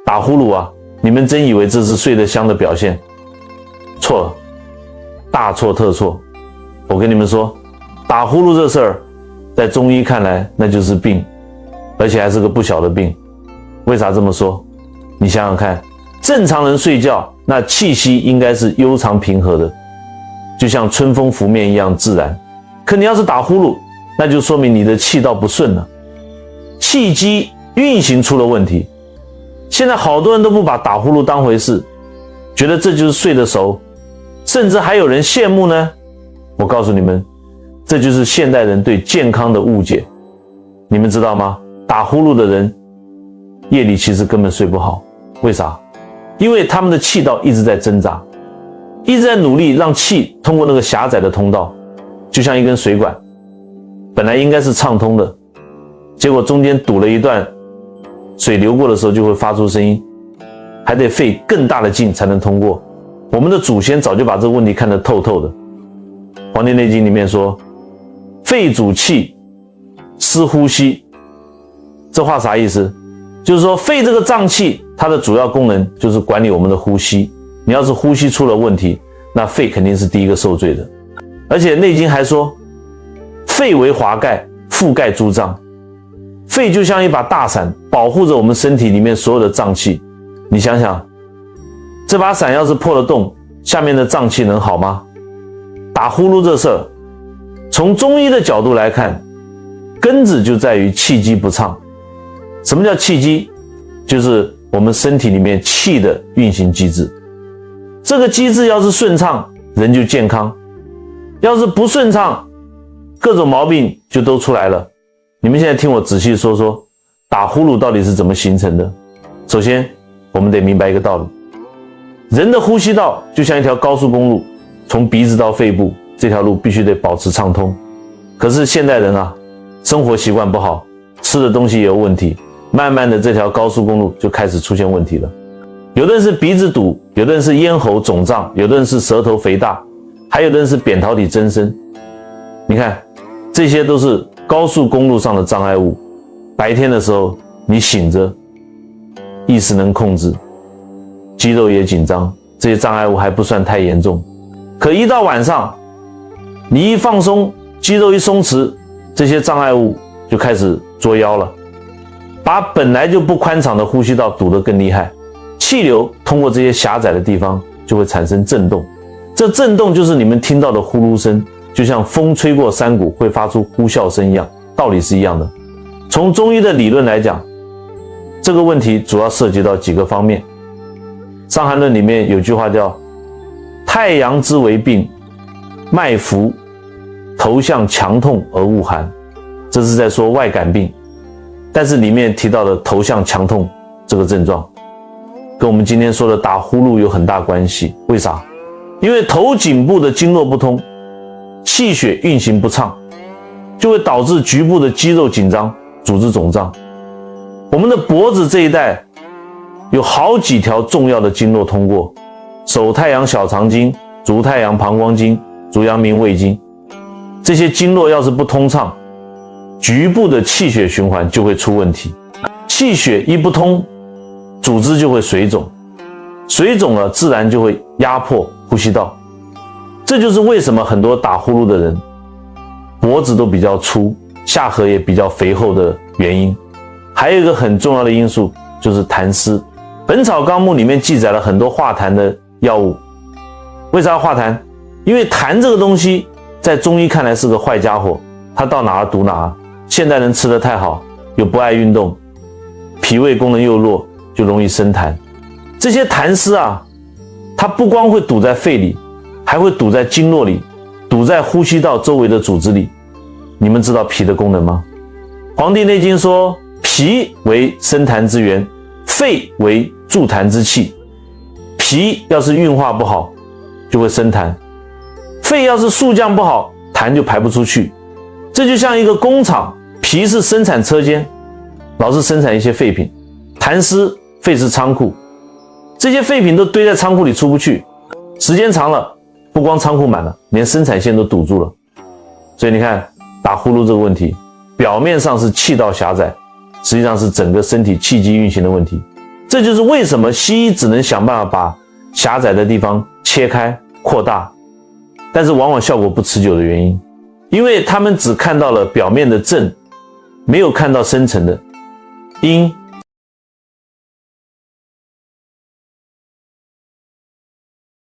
打呼噜啊，你们真以为这是睡得香的表现？错了，大错特错。我跟你们说，打呼噜这事儿，在中医看来那就是病，而且还是个不小的病。为啥这么说？你想想看，正常人睡觉，那气息应该是悠长平和的，就像春风拂面一样自然。可你要是打呼噜，那就说明你的气道不顺了，气机运行出了问题。现在好多人都不把打呼噜当回事，觉得这就是睡得熟，甚至还有人羡慕呢。我告诉你们，这就是现代人对健康的误解。你们知道吗？打呼噜的人夜里其实根本睡不好。为啥？因为他们的气道一直在挣扎，一直在努力让气通过那个狭窄的通道，就像一根水管，本来应该是畅通的，结果中间堵了一段，水流过的时候就会发出声音，还得费更大的劲才能通过。我们的祖先早就把这个问题看得透透的。《黄帝内经》里面说，肺主气，司呼吸。这话啥意思？就是说肺这个脏器，它的主要功能就是管理我们的呼吸。你要是呼吸出了问题，那肺肯定是第一个受罪的。而且《内经》还说，肺为华盖，覆盖诸脏。肺就像一把大伞，保护着我们身体里面所有的脏器。你想想，这把伞要是破了洞，下面的脏器能好吗？打呼噜这事儿，从中医的角度来看，根子就在于气机不畅。什么叫气机？就是我们身体里面气的运行机制。这个机制要是顺畅，人就健康；要是不顺畅，各种毛病就都出来了。你们现在听我仔细说说，打呼噜到底是怎么形成的？首先，我们得明白一个道理：人的呼吸道就像一条高速公路，从鼻子到肺部，这条路必须得保持畅通。可是现代人啊，生活习惯不好，吃的东西也有问题，慢慢的这条高速公路就开始出现问题了。有的人是鼻子堵，有的人是咽喉肿胀，有的人是舌头肥大，还有的人是扁桃体增生。你看，这些都是高速公路上的障碍物。白天的时候你醒着，意识能控制，肌肉也紧张，这些障碍物还不算太严重。可一到晚上，你一放松，肌肉一松弛，这些障碍物就开始作妖了，把本来就不宽敞的呼吸道堵得更厉害。气流通过这些狭窄的地方就会产生震动，这震动就是你们听到的呼噜声，就像风吹过山谷会发出呼啸声一样，道理是一样的。从中医的理论来讲，这个问题主要涉及到几个方面。伤寒论里面有句话叫太阳之为病，脉浮，头项强痛而恶寒，这是在说外感病。但是里面提到的头项强痛这个症状，跟我们今天说的打呼噜有很大关系。为啥？因为头颈部的经络不通，气血运行不畅，就会导致局部的肌肉紧张，组织肿胀。我们的脖子这一带有好几条重要的经络通过，手太阳小肠经、足太阳膀胱经、足阳明胃经。这些经络要是不通畅，局部的气血循环就会出问题。气血一不通，组织就会水肿，水肿了自然就会压迫呼吸道。这就是为什么很多打呼噜的人脖子都比较粗，下颌也比较肥厚的原因。还有一个很重要的因素就是痰湿。本草纲目里面记载了很多化痰的药物。为啥要化痰？因为痰这个东西在中医看来是个坏家伙，它到哪儿毒哪儿。现代人吃得太好，又不爱运动，脾胃功能又弱，就容易生痰。这些痰湿啊，它不光会堵在肺里，还会堵在经络里，堵在呼吸道周围的组织里。你们知道脾的功能吗？《黄帝内经》说，脾为生痰之源，肺为助痰之器。脾要是运化不好，就会生痰；肺要是肃降不好，痰就排不出去。这就像一个工厂，脾是生产车间，老是生产一些废品；痰湿，肺是仓库，这些废品都堆在仓库里出不去，时间长了，不光仓库满了，连生产线都堵住了。所以你看，打呼噜这个问题，表面上是气道狭窄，实际上是整个身体气机运行的问题。这这就是为什么西医只能想办法把狭窄的地方切开扩大，但是往往效果不持久的原因，因为他们只看到了表面的正，没有看到深层的因